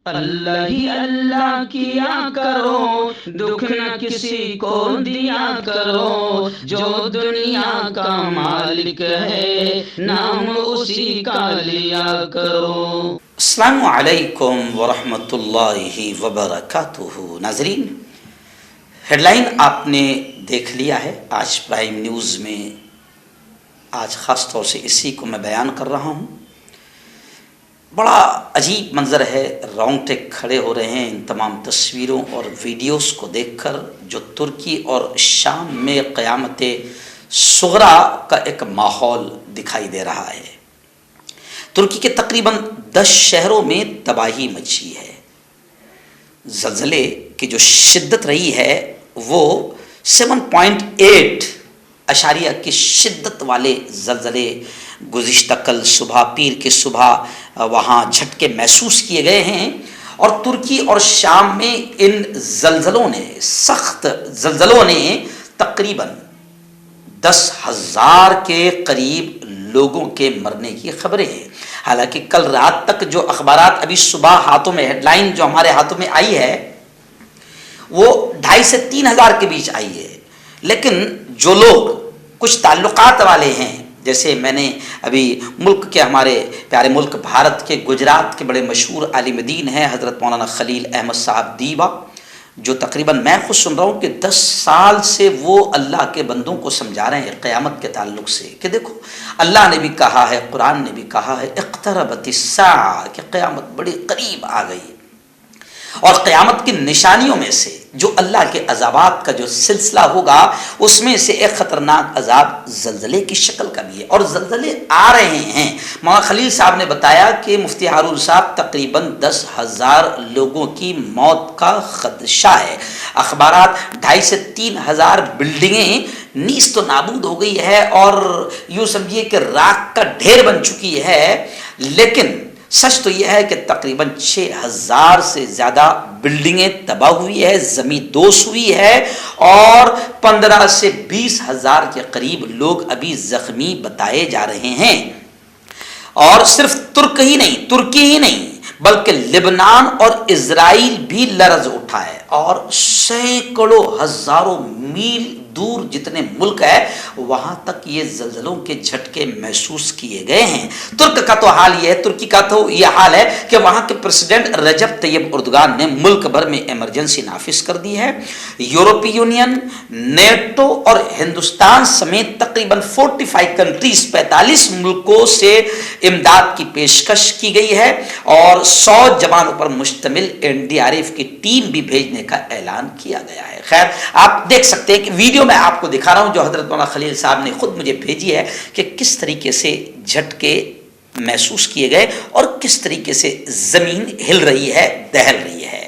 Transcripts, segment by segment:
اللہ ہی اللہ کیا کرو، دکھ نہ کسی کو دیا کرو، جو دنیا کا مالک ہے نام اسی کا لیا کرو۔ السلام علیکم ورحمۃ اللہ وبرکاتہ۔ ناظرین، ہیڈ لائن آپ نے دیکھ لیا ہے آج پرائم نیوز میں۔ آج خاص طور سے اسی کو میں بیان کر رہا ہوں۔ بڑا عجیب منظر ہے، رونگٹے کھڑے ہو رہے ہیں ان تمام تصویروں اور ویڈیوز کو دیکھ کر، جو ترکی اور شام میں قیامت صغریٰ کا ایک ماحول دکھائی دے رہا ہے۔ ترکی کے تقریباً 10 شہروں میں تباہی مچی ہے۔ زلزلے کی جو شدت رہی ہے وہ 7.8 اشاریہ کی شدت والے زلزلے گزشتہ کل صبح، پیر کے صبح وہاں جھٹکے محسوس کیے گئے ہیں۔ اور ترکی اور شام میں ان سخت زلزلوں نے تقریباً 10,000 کے قریب لوگوں کے مرنے کی خبریں ہیں۔ حالانکہ کل رات تک جو اخبارات ابھی صبح ہاتھوں میں ہیڈ لائن جو ہمارے ہاتھوں میں آئی ہے وہ 2,500 سے 3,000 کے بیچ آئی ہے، لیکن جو لوگ کچھ تعلقات والے ہیں، جیسے میں نے ابھی ملک کے، ہمارے پیارے ملک بھارت کے گجرات کے بڑے مشہور عالم دین ہیں حضرت مولانا خلیل احمد صاحب دیبا، جو تقریباً میں خود سن رہا ہوں کہ 10 سال سے وہ اللہ کے بندوں کو سمجھا رہے ہیں قیامت کے تعلق سے، کہ دیکھو اللہ نے بھی کہا ہے، قرآن نے بھی کہا ہے اقتربت الساعہ، کہ قیامت بڑی قریب آ گئی۔ اور قیامت کی نشانیوں میں سے جو اللہ کے عذابات کا جو سلسلہ ہوگا، اس میں سے ایک خطرناک عذاب زلزلے کی شکل کا بھی ہے، اور زلزلے آ رہے ہیں۔ مولانا خلیل صاحب نے بتایا کہ مفتی ہارون صاحب تقریباً 10,000 لوگوں کی موت کا خدشہ ہے۔ اخبارات 2,500 سے 3,000 بلڈنگیں نیست و نابود ہو گئی ہے اور یوں سمجھیے کہ راکھ کا ڈھیر بن چکی ہے، لیکن سچ تو یہ ہے کہ تقریباً 6,000 سے زیادہ بلڈنگیں تباہ ہوئی ہے، زمین دوز ہوئی ہے، اور 15 سے 20,000 کے قریب لوگ ابھی زخمی بتائے جا رہے ہیں۔ اور صرف ترکی ہی نہیں بلکہ لبنان اور اسرائیل بھی لرز اٹھا ہے، اور سینکڑوں ہزاروں میل دور جتنے ملک ہے وہاں تک یہ زلزلوں کے جھٹکے محسوس کیے گئے ہیں۔ ترکی کا تو یہ حال ہے کہ وہاں کے پریزیڈنٹ رجب طیب اردگان نے ملک بھر میں ایمرجنسی نافذ کر دی ہے۔ یورپی یونین، نیٹو اور ہندوستان سمیت تقریباً 45 کنٹریز 45 ملکوں سے امداد کی پیشکش کی گئی ہے، اور 100 جوانوں پر مشتمل NDRF کی ٹیم بھی بھیجنے کا اعلان کیا گیا ہے۔ خیر، آپ دیکھ سکتے ہیں کہ ویڈیو میں آپ کو دکھا رہا ہوں جو حضرت مولانا خلیل صاحب نے خود مجھے بھیجی ہے، کہ کس طریقے سے جھٹکے محسوس کیے گئے اور کس طریقے سے زمین ہل رہی ہے، دہل رہی ہے۔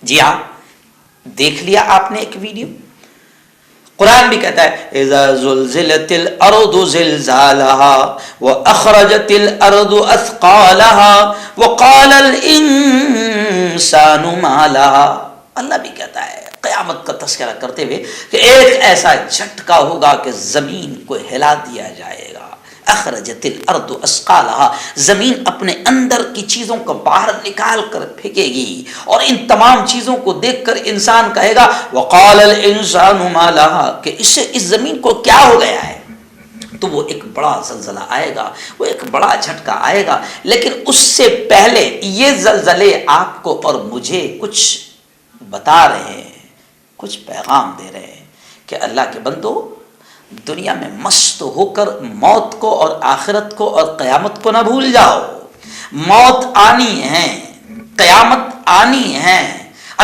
جی ہاں، دیکھ لیا آپ نے ایک ویڈیو۔ قرآن بھی کہتا ہے اذا زلزلت الارض زلزالها واخرجت الارض اثقالها وقال الانسان ما لها۔ اللہ بھی کہتا ہے قیامت کا تذکرہ کرتے ہوئے کہ ایک ایسا جھٹکا ہوگا کہ زمین کو ہلا دیا جائے گا۔ اخرجت الارض اثقالها، زمین اپنے اندر کی چیزوں کو باہر نکال کر پھینکے گی، اور ان تمام چیزوں کو دیکھ کر انسان کہے گا وقال الانسان ما لها، کہ اس زمین کو کیا ہو گیا ہے۔ تو وہ ایک بڑا زلزلہ آئے گا، وہ ایک بڑا جھٹکا آئے گا، لیکن اس سے پہلے یہ زلزلے آپ کو اور مجھے کچھ بتا رہے ہیں، کچھ پیغام دے رہے ہیں کہ اللہ کے بندو، دنیا میں مست ہو کر موت کو اور آخرت کو اور قیامت کو نہ بھول جاؤ۔ موت آنی ہے، قیامت آنی ہے،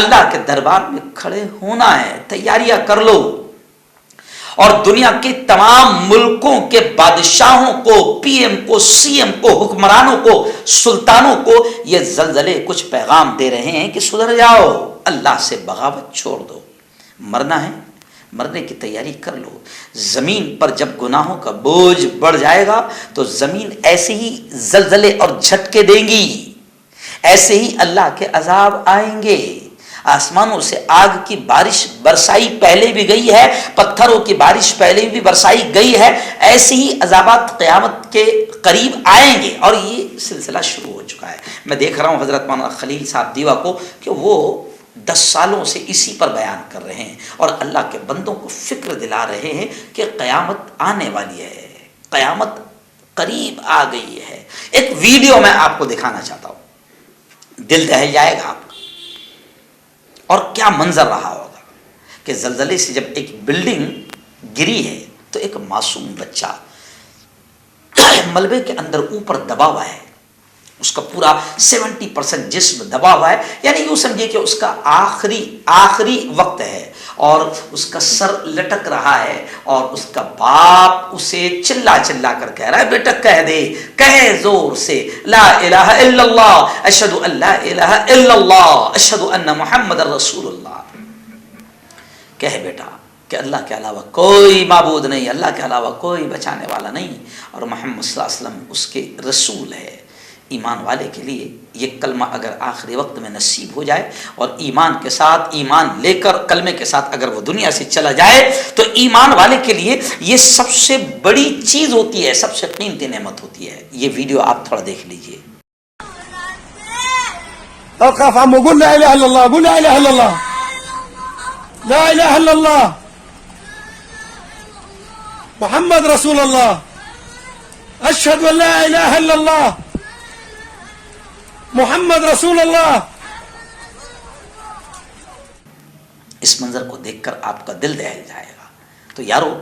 اللہ کے دربار میں کھڑے ہونا ہے، تیاریاں کر لو۔ اور دنیا کے تمام ملکوں کے بادشاہوں کو، پی ایم کو، سی ایم کو، حکمرانوں کو، سلطانوں کو یہ زلزلے کچھ پیغام دے رہے ہیں کہ سدھر جاؤ، اللہ سے بغاوت چھوڑ دو۔ مرنا ہے مرنے کی تیاری کر لو. زمین پر جب گناہوں کا بوجھ بڑھ جائے گا تو زمین ایسے ہی زلزلے اور جھٹکے دیں گی, ایسے ہی اللہ کے عذاب آئیں گے. آسمانوں سے آگ کی بارش برسائی پہلے بھی گئی ہے, پتھروں کی بارش پہلے بھی برسائی گئی ہے, ایسے ہی عذابات قیامت کے قریب آئیں گے اور یہ سلسلہ شروع ہو چکا ہے. میں دیکھ رہا ہوں حضرت مولانا خلیل صاحب دیوا کو کہ وہ 10 سالوں سے اسی پر بیان کر رہے ہیں اور اللہ کے بندوں کو فکر دلا رہے ہیں کہ قیامت آنے والی ہے, قیامت قریب آ گئی ہے. ایک ویڈیو میں آپ کو دکھانا چاہتا ہوں, دل دہل جائے گا آپ کا. اور کیا منظر رہا ہوگا کہ زلزلے سے جب ایک بلڈنگ گری ہے تو ایک معصوم بچہ ملبے کے اندر اوپر دبا ہوا ہے, اس کا پورا 70% جسم دبا ہوا ہے, یعنی یوں سمجھے کہ اس کا آخری وقت ہے اور اس کا سر لٹک رہا ہے اور اس کا باپ اسے چلا کر کہہ رہا ہے, بیٹا کہہ دے, کہے زور سے, لا الہ الا اللہ, اشہد ان لا الہ الا اللہ, اشہد ان محمد رسول اللہ. کہے بیٹا کہ اللہ کے علاوہ کوئی معبود نہیں, اللہ کے علاوہ کوئی بچانے والا نہیں, اور محمد صلی اللہ علیہ وسلم اس کے رسول ہے. ایمان والے کے لیے یہ کلمہ اگر آخری وقت میں نصیب ہو جائے اور ایمان کے ساتھ, ایمان لے کر کلمے کے ساتھ اگر وہ دنیا سے چلا جائے تو ایمان والے کے لیے یہ سب سے بڑی چیز ہوتی ہے, سب سے قیمتی نعمت ہوتی ہے. یہ ویڈیو آپ تھوڑا دیکھ لیجئے. توقف عمو, قول لا اله الا الله, قول لا اله الا الله, لا اله الا الله, محمد رسول الله, اشهد ان لا اله الا الله, محمد رسول اللہ. اس منظر کو دیکھ کر آپ کا دل دہل جائے گا. تو یارو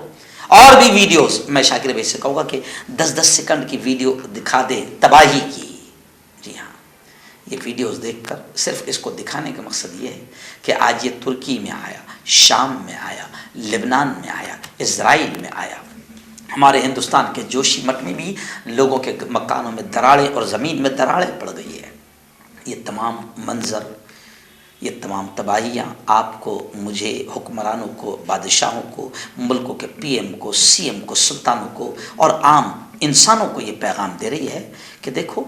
اور بھی ویڈیوز میں شاکر بھائی سے کہوں گا کہ 10 سیکنڈ کی ویڈیو دکھا دے تباہی کی. جی ہاں, یہ ویڈیوز دیکھ کر صرف اس کو دکھانے کا مقصد یہ ہے کہ آج یہ ترکی میں آیا, شام میں آیا, لبنان میں آیا, اسرائیل میں آیا, ہمارے ہندوستان کے جوشی مٹھ میں بھی لوگوں کے مکانوں میں دراڑیں اور زمین میں دراڑیں پڑ گئی ہے. یہ تمام منظر, یہ تمام تباہیاں آپ کو, مجھے, حکمرانوں کو, بادشاہوں کو, ملکوں کے پی ایم کو, سی ایم کو, سلطانوں کو اور عام انسانوں کو یہ پیغام دے رہی ہے کہ دیکھو,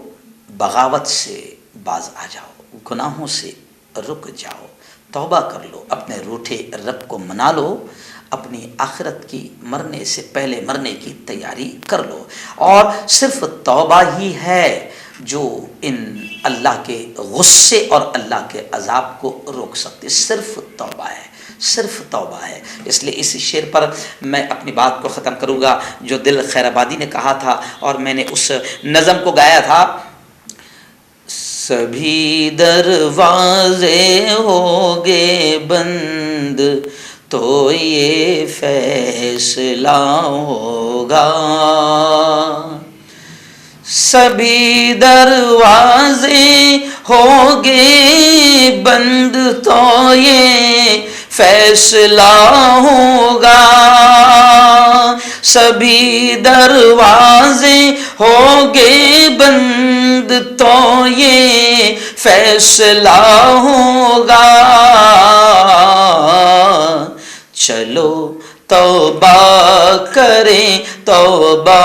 بغاوت سے باز آ جاؤ, گناہوں سے رک جاؤ, توبہ کر لو, اپنے روٹھے رب کو منا لو, اپنی آخرت کی مرنے سے پہلے مرنے کی تیاری کر لو. اور صرف توبہ ہی ہے جو ان اللہ کے غصے اور اللہ کے عذاب کو روک سکتی. صرف توبہ ہے, صرف توبہ ہے. اس لیے اس شعر پر میں اپنی بات کو ختم کروں گا جو دل خیر آبادی نے کہا تھا اور میں نے اس نظم کو گایا تھا. سبھی دروازے ہوگے بند تو یہ فیصلہ ہوگا, سبھی دروازے ہوگے بند تو یہ فیصلہ ہوگا, سبھی دروازے ہوگے بند تو یہ فیصلہ ہوگا. چلو توبہ کریں, توبہ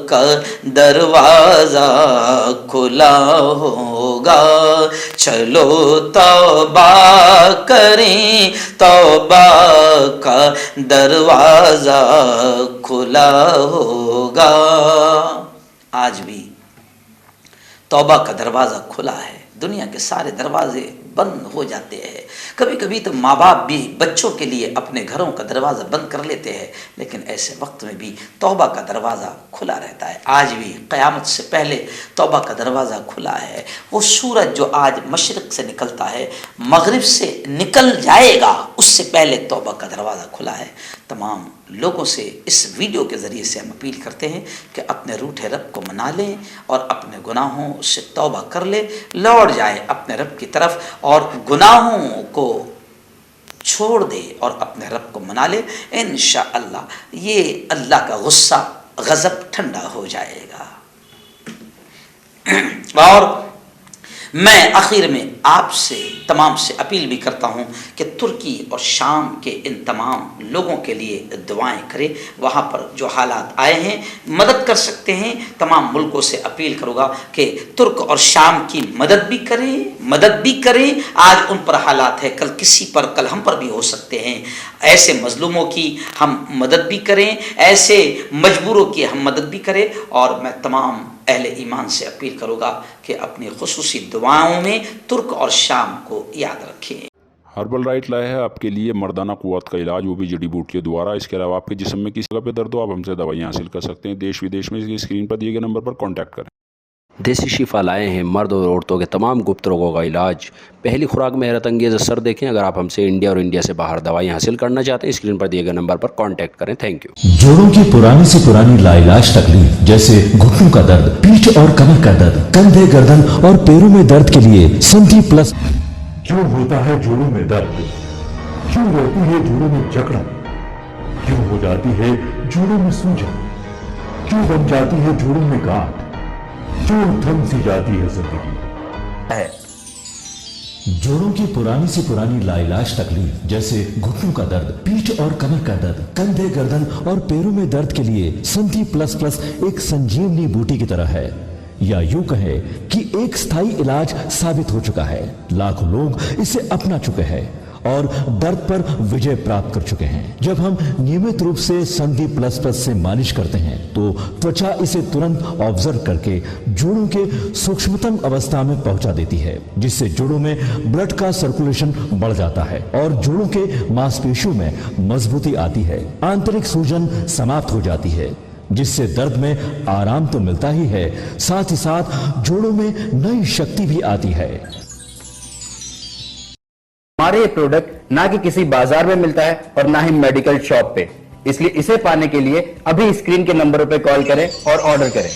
کا دروازہ کھلا ہوگا. چلو توبہ کریں, توبہ کا دروازہ کھلا ہوگا. آج بھی توبہ کا دروازہ کھلا ہے, دنیا کے سارے دروازے بند ہو جاتے ہیں. کبھی کبھی تو ماں باپ بھی بچوں کے لیے اپنے گھروں کا دروازہ بند کر لیتے ہیں, لیکن ایسے وقت میں بھی توبہ کا دروازہ کھلا رہتا ہے. آج بھی قیامت سے پہلے توبہ کا دروازہ کھلا ہے. وہ سورج جو آج مشرق سے نکلتا ہے مغرب سے نکل جائے گا, اس سے پہلے توبہ کا دروازہ کھلا ہے. تمام لوگوں سے اس ویڈیو کے ذریعے سے ہم اپیل کرتے ہیں کہ اپنے روٹھے رب کو منا لیں اور اپنے گناہوں سے توبہ کر لے, لوٹ جائے اپنے رب کی طرف اور گناہوں کو چھوڑ دے اور اپنے رب کو منا لے. انشاءاللہ یہ اللہ کا غصہ, غضب ٹھنڈا ہو جائے گا. اور میں آخر میں آپ سے تمام سے اپیل بھی کرتا ہوں کہ ترکی اور شام کے ان تمام لوگوں کے لیے دعائیں کریں. وہاں پر جو حالات آئے ہیں مدد کر سکتے ہیں. تمام ملکوں سے اپیل کروں گا کہ ترک اور شام کی مدد بھی کریں. آج ان پر حالات ہے، کل کسی پر، کل ہم پر بھی ہو سکتے ہیں. ایسے مظلوموں کی ہم مدد بھی کریں، ایسے مجبوروں کی ہم مدد بھی کریں. اور میں تمام اہل ایمان سے اپیل کروں گا کہ اپنی خصوصی دعاؤں میں ترک اور شام کو یاد رکھیں. ہربل رائٹ لائے ہے آپ کے لیے مردانہ قوت کا علاج، وہ بھی جڑی بوٹیوں دوارا. اس کے علاوہ آپ کے جسم میں کسی جگہ پہ درد ہو آپ ہم سے دوائیاں حاصل کر سکتے ہیں. دیش ودیش میں اسکرین پر دیے گئے نمبر پر کانٹیکٹ کریں. دیسی شفا لائے ہیں مرد اور عورتوں کے تمام گپت روگوں کا علاج. پہلی خوراک میں حیرت انگیز اثر دیکھیں. اگر آپ ہم سے انڈیا اور انڈیا سے باہر دوائیاں حاصل کرنا چاہتے ہیں اسکرین پر دیے گئے نمبر پر کانٹیکٹ کریں. Thank you. جوڑوں کی پرانی سے پرانی لاعلاج تکلیف جیسے گھٹنوں کا درد، پیٹھ اور کمر کا درد، کندھے، گردن اور پیروں میں درد کے لیے سندھی پلس. کیوں ہوتا ہے جوڑوں میں درد؟ کیوں رہتی ہے جوڑوں میں جکڑن؟ کیوں ہو جاتی ہے جوڑوں میں سوجن؟ کیوں بن جاتی ہے جوڑوں میں گاٹھ؟ کیوں تھم سی جاتی ہے زندگی؟ جوڑوں کی پرانی سے پرانی لاعلاج تکلیف جیسے گھٹنوں کا درد، پیٹھ اور کمر کا درد، کندھے، گردن اور پیروں میں درد کے لیے سندھی پلس پلس ایک سنجیونی بوٹی کی طرح ہے، یا یوں کہے کہ ایک ستھائی علاج ثابت ہو چکا ہے. لاکھوں لوگ اسے اپنا چکے ہیں اور درد پر وجے پراپت کر چکے ہیں. جب ہم نیمت روپ سے سندھی پلس پلس سے مالش کرتے ہیں تو توچا اسے ترنت آبزرو کر کے جوڑوں کے سوکشمتم اوستھا میں پہنچا دیتی ہے، جس سے جوڑوں میں بلڈ کا سرکولیشن بڑھ جاتا ہے اور جوڑوں کے ماس پیشیوں میں مضبوطی آتی ہے. آنترک سوجن سماپت ہو جاتی ہے، جس سے درد میں آرام تو ملتا ہی ہے، ساتھ ہی ساتھ جوڑوں میں نئی شکتی بھی آتی ہے. ہمارے یہ پروڈکٹ نہ کہ کسی بازار میں ملتا ہے اور نہ ہی میڈیکل شاپ پہ، اس لیے اسے پانے کے لیے ابھی اسکرین کے نمبروں پہ کال کریں اور آرڈر کریں.